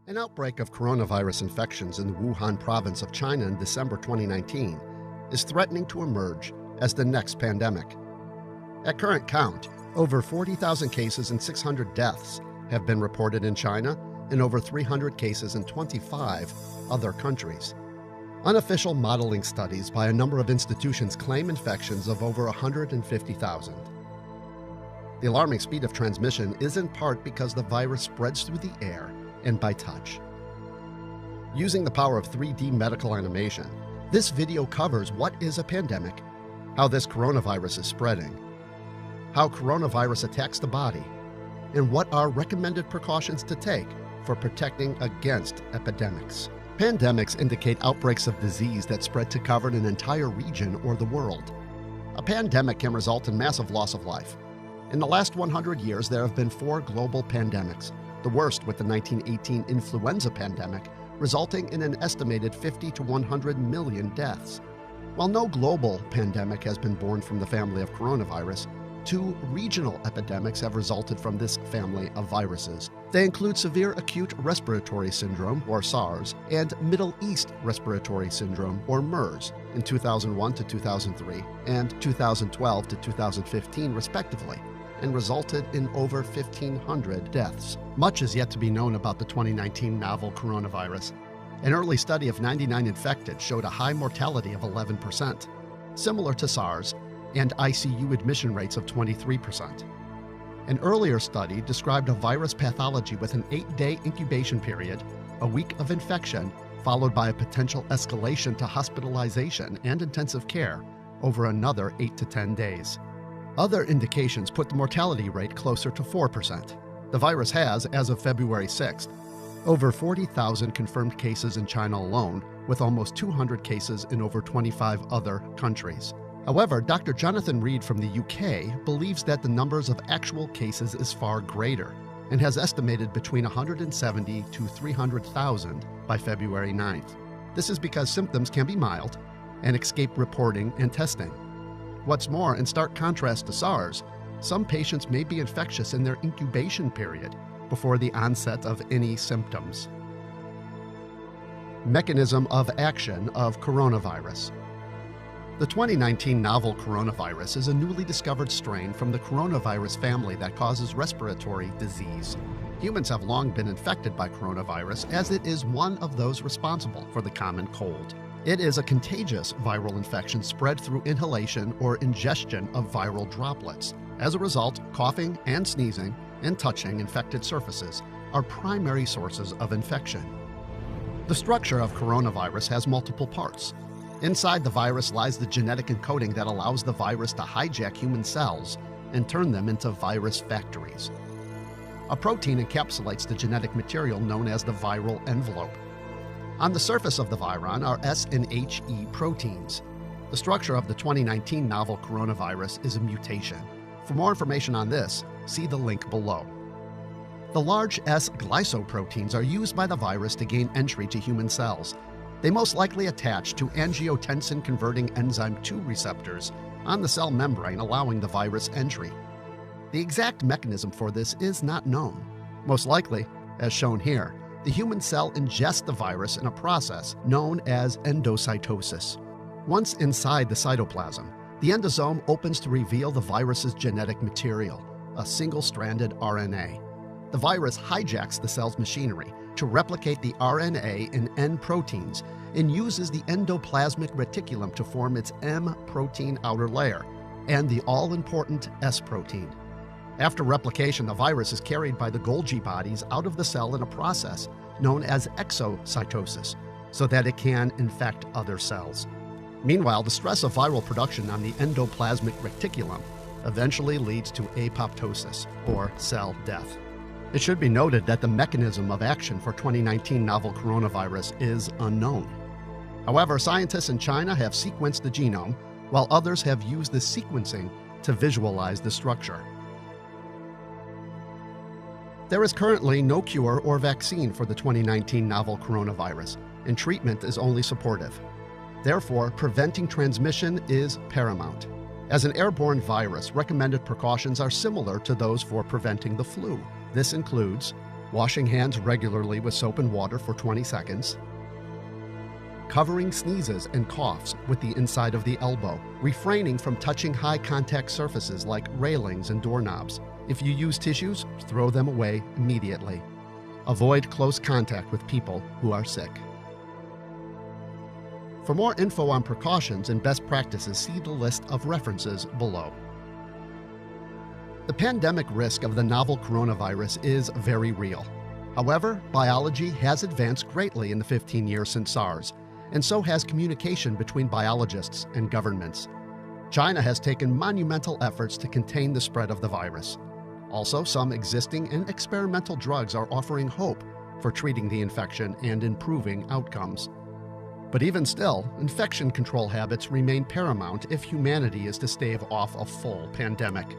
An outbreak of coronavirus infections in the Wuhan province of China in December 2019 is threatening to emerge as the next pandemic. At current count, over 40,000 cases and 600 deaths have been reported in China and over 300 cases in 25 other countries. Unofficial modeling studies by a number of institutions claim infections of over 150,000. The alarming speed of transmission is in part because the virus spreads through the air and by touch. Using the power of 3D medical animation, this video covers what is a pandemic, how this coronavirus is spreading, how coronavirus attacks the body, and what are recommended precautions to take for protecting against epidemics. Pandemics indicate outbreaks of disease that spread to cover an entire region or the world. A pandemic can result in massive loss of life. In the last 100 years, there have been 4 global pandemics, the worst with the 1918 influenza pandemic, resulting in an estimated 50 to 100 million deaths. While no global pandemic has been born from the family of coronavirus, 2 regional epidemics have resulted from this family of viruses. They include severe acute respiratory syndrome, or SARS, and Middle East respiratory syndrome, or MERS, in 2001 to 2003 and 2012 to 2015, respectively, and resulted in over 1,500 deaths. Much is yet to be known about the 2019 novel coronavirus. An early study of 99 infected showed a high mortality of 11%, similar to SARS, and ICU admission rates of 23%. An earlier study described a virus pathology with an 8-day incubation period, a week of infection, followed by a potential escalation to hospitalization and intensive care over another 8 to 10 days. Other indications put the mortality rate closer to 4%. The virus has, as of February 6th, over 40,000 confirmed cases in China alone, with almost 200 cases in over 25 other countries. However, Dr. Jonathan Reed from the UK believes that the numbers of actual cases is far greater and has estimated between 170 to 300,000 by February 9th. This is because symptoms can be mild and escape reporting and testing. What's more, in stark contrast to SARS, some patients may be infectious in their incubation period before the onset of any symptoms. Mechanism of action of coronavirus. The 2019 novel coronavirus is a newly discovered strain from the coronavirus family that causes respiratory disease. Humans have long been infected by coronavirus, as it is one of those responsible for the common cold. It is a contagious viral infection spread through inhalation or ingestion of viral droplets. As a result, coughing and sneezing and touching infected surfaces are primary sources of infection. The structure of coronavirus has multiple parts. Inside the virus lies the genetic encoding that allows the virus to hijack human cells and turn them into virus factories. A protein encapsulates the genetic material known as the viral envelope. On the surface of the viron are S and HE proteins. The structure of the 2019 novel coronavirus is a mutation. For more information on this, see the link below. The large S glycoproteins are used by the virus to gain entry to human cells. They most likely attach to angiotensin-converting enzyme 2 receptors on the cell membrane, allowing the virus entry. The exact mechanism for this is not known. Most likely, as shown here, the human cell ingests the virus in a process known as endocytosis. Once inside the cytoplasm, the endosome opens to reveal the virus's genetic material, a single-stranded RNA. The virus hijacks the cell's machinery to replicate the RNA in N proteins and uses the endoplasmic reticulum to form its M protein outer layer and the all-important S protein. After replication, the virus is carried by the Golgi bodies out of the cell in a process known as exocytosis, so that it can infect other cells. Meanwhile, the stress of viral production on the endoplasmic reticulum eventually leads to apoptosis, or cell death. It should be noted that the mechanism of action for 2019 novel coronavirus is unknown. However, scientists in China have sequenced the genome, while others have used the sequencing to visualize the structure. There is currently no cure or vaccine for the 2019 novel coronavirus, and treatment is only supportive. Therefore, preventing transmission is paramount. As an airborne virus, recommended precautions are similar to those for preventing the flu. This includes washing hands regularly with soap and water for 20 seconds, covering sneezes and coughs with the inside of the elbow, refraining from touching high-contact surfaces like railings and doorknobs. If you use tissues, throw them away immediately. Avoid close contact with people who are sick. For more info on precautions and best practices, see the list of references below. The pandemic risk of the novel coronavirus is very real. However, biology has advanced greatly in the 15 years since SARS, and so has communication between biologists and governments. China has taken monumental efforts to contain the spread of the virus. Also, some existing and experimental drugs are offering hope for treating the infection and improving outcomes. But even still, infection control habits remain paramount if humanity is to stave off a full pandemic.